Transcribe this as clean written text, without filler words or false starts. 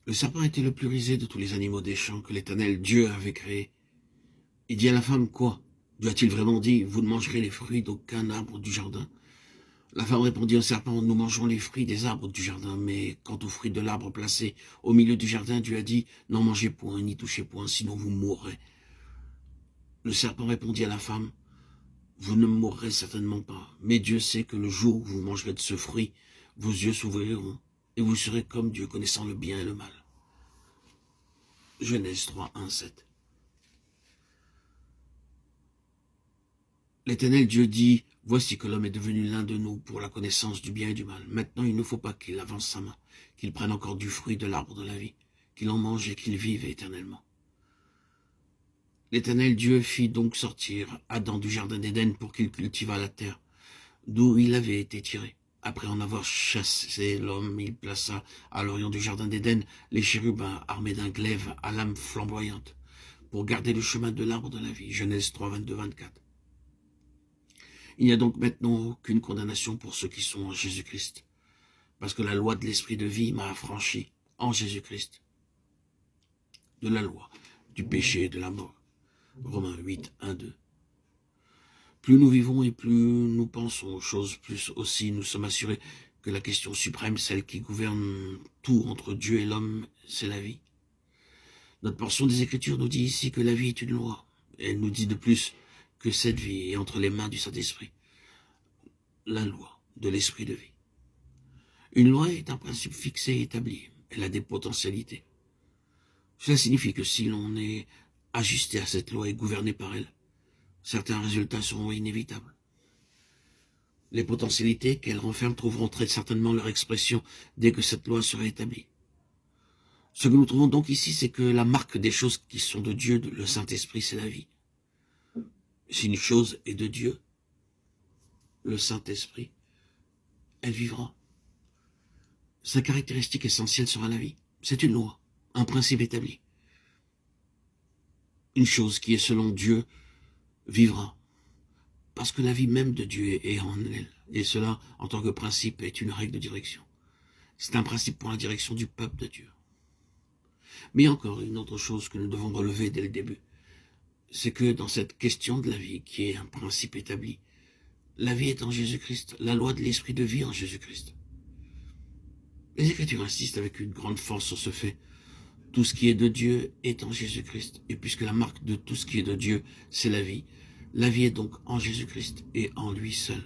Le serpent était le plus rusé de tous les animaux des champs que l'Éternel Dieu avait créés. Il dit à la femme, quoi? Dieu a-t-il vraiment dit, vous ne mangerez les fruits d'aucun arbre du jardin? La femme répondit au serpent, nous mangerons les fruits des arbres du jardin, mais quant aux fruits de l'arbre placé au milieu du jardin, Dieu a dit, n'en mangez point, ni touchez point, sinon vous mourrez. Le serpent répondit à la femme, vous ne mourrez certainement pas, mais Dieu sait que le jour où vous mangerez de ce fruit, vos yeux s'ouvriront, et vous serez comme Dieu, connaissant le bien et le mal. Genèse 3, 1, 7. L'Éternel Dieu dit, voici que l'homme est devenu l'un de nous pour la connaissance du bien et du mal. Maintenant, il ne faut pas qu'il avance sa main, qu'il prenne encore du fruit de l'arbre de la vie, qu'il en mange et qu'il vive éternellement. L'Éternel Dieu fit donc sortir Adam du jardin d'Éden pour qu'il cultivât la terre, d'où il avait été tiré. Après en avoir chassé l'homme, il plaça à l'orient du jardin d'Éden les chérubins armés d'un glaive à lame flamboyante, pour garder le chemin de l'arbre de la vie. Genèse 3, 22, 24. Il n'y a donc maintenant aucune condamnation pour ceux qui sont en Jésus-Christ, parce que la loi de l'esprit de vie m'a affranchi en Jésus-Christ de la loi, du péché et de la mort. Romains 8, 1, 2. Plus nous vivons et plus nous pensons aux choses, plus aussi nous sommes assurés que la question suprême, celle qui gouverne tout entre Dieu et l'homme, c'est la vie. Notre portion des Écritures nous dit ici que la vie est une loi. Elle nous dit de plus que cette vie est entre les mains du Saint-Esprit. La loi de l'esprit de vie. Une loi est un principe fixé et établi. Elle a des potentialités. Cela signifie que si l'on est ajusté à cette loi et gouverné par elle, certains résultats seront inévitables. Les potentialités qu'elle renferme trouveront très certainement leur expression dès que cette loi sera établie. Ce que nous trouvons donc ici, c'est que la marque des choses qui sont de Dieu, le Saint-Esprit, c'est la vie. Si une chose est de Dieu, le Saint-Esprit, elle vivra. Sa caractéristique essentielle sera la vie. C'est une loi, un principe établi. Une chose qui est selon Dieu vivra. Parce que la vie même de Dieu est en elle. Et cela, en tant que principe, est une règle de direction. C'est un principe pour la direction du peuple de Dieu. Mais encore une autre chose que nous devons relever dès le début, c'est que dans cette question de la vie, qui est un principe établi, la vie est en Jésus-Christ, la loi de l'esprit de vie en Jésus-Christ. Les Écritures insistent avec une grande force sur ce fait. Tout ce qui est de Dieu est en Jésus-Christ. Et puisque la marque de tout ce qui est de Dieu, c'est la vie est donc en Jésus-Christ et en lui seul.